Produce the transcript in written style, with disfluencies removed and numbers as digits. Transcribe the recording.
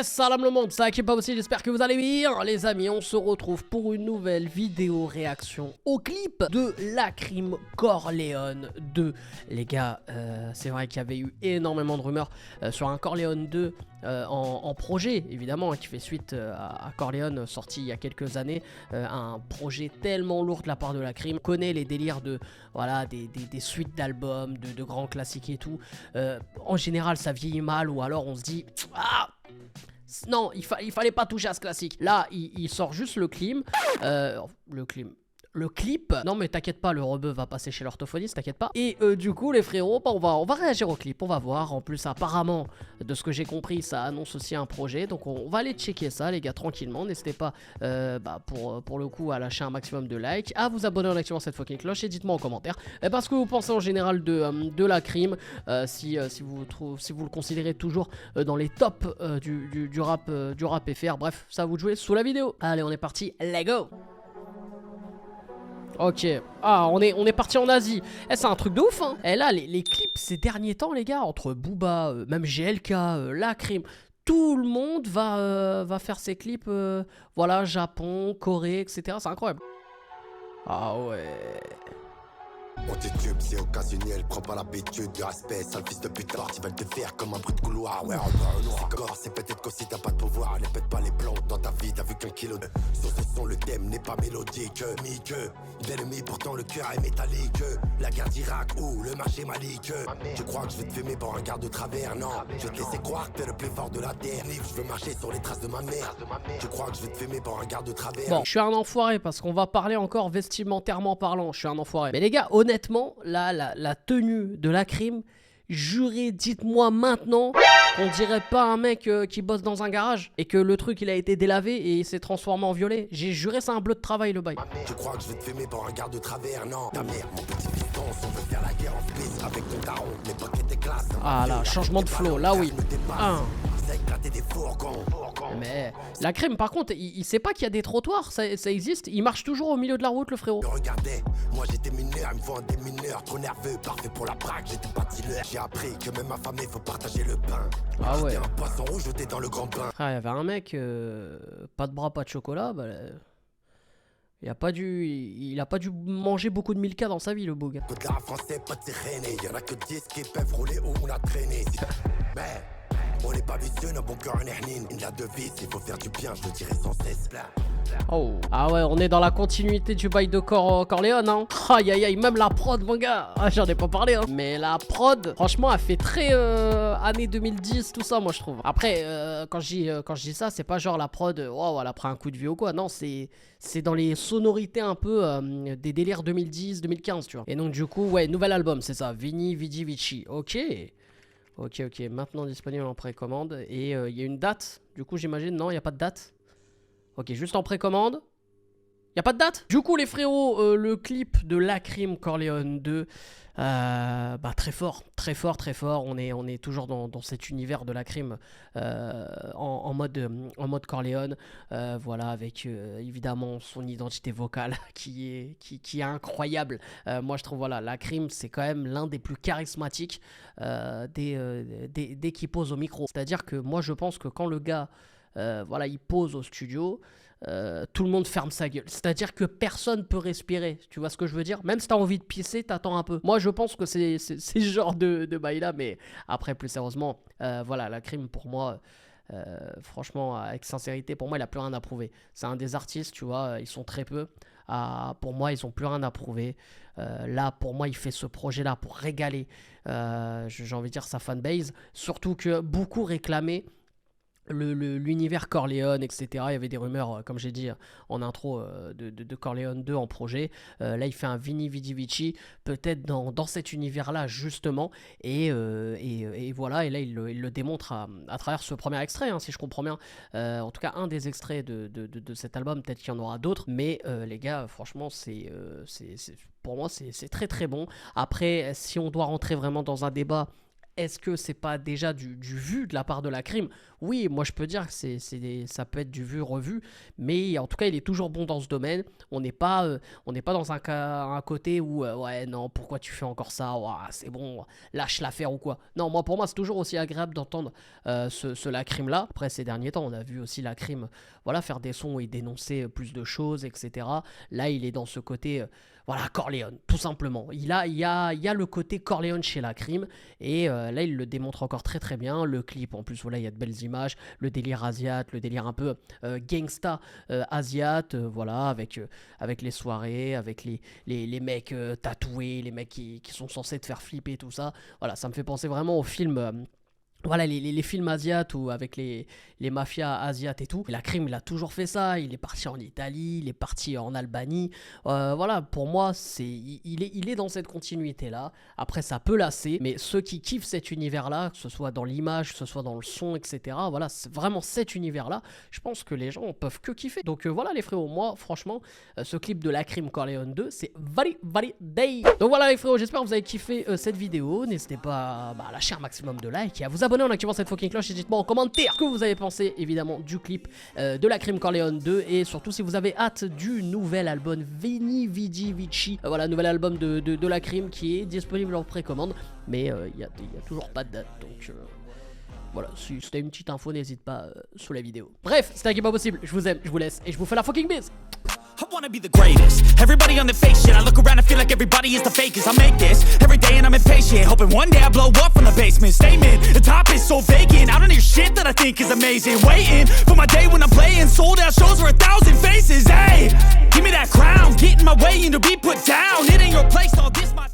Salam le monde, ça qui pas aussi, j'espère que vous allez bien les amis. On se retrouve pour une nouvelle vidéo réaction au clip de Lacrim Corleone 2. Les gars, c'est vrai qu'il y avait eu énormément de rumeurs sur un Corleone 2 en projet, évidemment, qui fait suite à Corleone sorti il y a quelques années. Un projet tellement lourd de la part de Lacrim. On connaît les délires de, voilà, des suites d'albums, de grands classiques et tout. En général, ça vieillit mal ou alors on se dit... Ah, non, il fallait pas toucher à ce classique. Là, il sort juste le clip. Le clip. Non mais t'inquiète pas, le rebeu va passer chez l'orthophoniste, t'inquiète pas. Et du coup les frérots, bah, on va réagir au clip, on va voir. En plus apparemment, de ce que j'ai compris, ça annonce aussi un projet. Donc on va aller checker ça les gars tranquillement. N'hésitez pas pour le coup à lâcher un maximum de likes, à vous abonner en activant cette fucking cloche et dites-moi en commentaire parce que vous pensez en général de Lacrim, si vous le considérez toujours dans les tops du rap FR. Bref, ça à vous de jouer sous la vidéo. Allez on est parti, let's go. Ok, ah on est parti en Asie. C'est un truc de ouf hein. Et là les clips ces derniers temps les gars, entre Booba, même GLK, Lacrim, tout le monde va faire ses clips, voilà, Japon, Corée, etc. C'est incroyable. Ah ouais. On titube, c'est occasionnel, prends pas l'habitude du respect, sale fils de pute, alors ils veulent te faire comme un bruit de couloir. Ouais, en noir, corps, c'est peut-être qu'aussi t'as pas de pouvoir, ne pète pas les plombs dans ta vie, t'as vu qu'un kilo de... Sur ce son, le thème n'est pas mélodique, mi-que d'ennemi, pourtant le cœur est métallique. La guerre d'Irak ou le marché malique. Tu crois que je vais te fumer pour un garde de travers? Non, je vais te laisser croire que t'es le plus fort de la terre. Je veux marcher sur les traces de ma mère. Tu crois que je vais te fumer pour un garde de travers? Bon, je suis un enfoiré parce qu'on va parler encore vestimentairement parlant, je suis un enfoiré. Mais les gars, honnêtement, là, la tenue de Lacrim, jurez, dites-moi maintenant qu'on dirait pas un mec qui bosse dans un garage et que le truc il a été délavé et il s'est transformé en violet. J'ai juré, c'est un bleu de travail le bail. Tu crois que je vais te fumer pour un garde de travers? Non, ta mère, mon petit piston, on veut faire la guerre en spécial avec ton daron. Les paquets des classes. Ah là, changement de flow, là oui. Des fourgons. Mais Lacrim par contre, il sait pas qu'il y a des trottoirs, ça existe. Il marche toujours au milieu de la route le frérot. Regardez, moi j'étais mineur, il me faut un démineur. Trop nerveux, parfait pour la braque, j'étais pas dealer. J'ai appris que même affamé faut partager le pain. Ah ouais. J'étais un poisson rouge jeté dans le grand bain. Ah, il y avait un mec, pas de bras, pas de chocolat, bah... Il a pas dû manger beaucoup de Milka dans sa vie le beau gars. Côte l'art français, pas de sirène. Y'en a que 10 qui peuvent rouler où on a traîné. Mais on n'est pas vicieux, nos bon cœur en hermine. La devise, il faut faire du bien, je le dirai sans cesse. Oh. Ah ouais, on est dans la continuité du bail de Corleone hein. Aïe aïe aïe, même la prod mon gars. Ah, j'en ai pas parlé hein. Mais la prod, franchement, elle fait très année 2010, tout ça moi je trouve. Après, quand je dis ça, c'est pas genre la prod, wow, elle a pris un coup de vieux ou quoi. Non, c'est dans les sonorités un peu des délires 2010, 2015, tu vois. Et donc du coup, ouais, nouvel album, c'est ça. Vini Vidi Vici. Ok. Ok, maintenant disponible en précommande. Et il y a une date, du coup j'imagine, non, il n'y a pas de date. Ok, juste en précommande. Y a pas de date? Du coup les frérots, le clip de Lacrim Corleone 2, bah très fort. On est toujours dans cet univers de Lacrim en mode Corleone. Voilà, avec évidemment son identité vocale qui est incroyable. Moi je trouve voilà, Lacrim c'est quand même l'un des plus charismatiques dès qu'il pose au micro. C'est-à-dire que moi je pense que quand le gars voilà, il pose au studio, tout le monde ferme sa gueule. C'est-à-dire que personne peut respirer. Tu vois ce que je veux dire? Même si t'as envie de pisser, t'attends un peu. Moi, je pense que c'est ce genre de bail-là. Mais après, plus sérieusement, voilà, Lacrim, pour moi, franchement, avec sincérité, pour moi, il a plus rien à prouver. C'est un des artistes, tu vois, ils sont très peu. Pour moi, ils ont plus rien à prouver. Là, pour moi, il fait ce projet-là pour régaler, j'ai envie de dire, sa fanbase. Surtout que beaucoup réclamaient l'univers Corleone, etc. Il y avait des rumeurs, comme j'ai dit en intro, de Corleone 2 en projet. Là, il fait un Vini Vidi Vici, peut-être dans cet univers-là, justement. Et voilà, et là, il le démontre à travers ce premier extrait, hein, si je comprends bien. En tout cas, un des extraits de cet album, peut-être qu'il y en aura d'autres. Mais les gars, franchement, pour moi, c'est très très bon. Après, si on doit rentrer vraiment dans un débat, est-ce que c'est pas déjà du vu de la part de la crime? Oui, moi je peux dire que ça peut être du vu, revu, mais en tout cas il est toujours bon dans ce domaine. On n'est pas dans un côté où ouais non, pourquoi tu fais encore ça, ouah, c'est bon, lâche l'affaire ou quoi. Non, pour moi c'est toujours aussi agréable d'entendre ce la crime là. Après ces derniers temps on a vu aussi la crime voilà, faire des sons et dénoncer plus de choses, etc. Là il est dans ce côté voilà, Corleone, tout simplement. Il y a le côté Corleone chez la crime, et là, il le démontre encore très très bien. Le clip, en plus, voilà, il y a de belles images, le délire asiat, le délire un peu gangsta asiat, voilà, avec les soirées, avec les mecs tatoués, les mecs qui sont censés te faire flipper, tout ça. Voilà, ça me fait penser vraiment au film... Voilà, les films asiates ou avec les mafias asiates et tout. Et la crime, il a toujours fait ça. Il est parti en Italie, il est parti en Albanie. Voilà, pour moi, il est dans cette continuité-là. Après, ça peut lasser, mais ceux qui kiffent cet univers-là, que ce soit dans l'image, que ce soit dans le son, etc., voilà, c'est vraiment cet univers-là. Je pense que les gens peuvent que kiffer. Donc voilà, les frérots, moi, franchement, ce clip de la crime Corleone 2, c'est very day. Donc voilà, les frérots, j'espère que vous avez kiffé cette vidéo. N'hésitez pas à lâcher un maximum de likes et à vous abonner en activant cette fucking cloche, et dites-moi en commentaire ce que vous avez pensé évidemment du clip de la crime Corleone 2, et surtout si vous avez hâte du nouvel album Veni Vidi Vici, voilà, nouvel album de la crime qui est disponible en précommande, mais il y a toujours pas de date, donc voilà, si c'était une petite info, n'hésite pas sous la vidéo. Bref, c'était un Game Pas Possible, je vous aime, je vous laisse et je vous fais la fucking bise. I wanna be the greatest. Everybody on the fake shit. I look around and feel like everybody is the fakest. I make this every day and I'm impatient, hoping one day I blow up from the basement. Statement, the top is so vacant. I don't hear shit that I think is amazing. Waiting for my day when I'm playing sold out shows for 1,000 faces. Hey, give me that crown, get in my way and to be put down. It ain't your place, all this my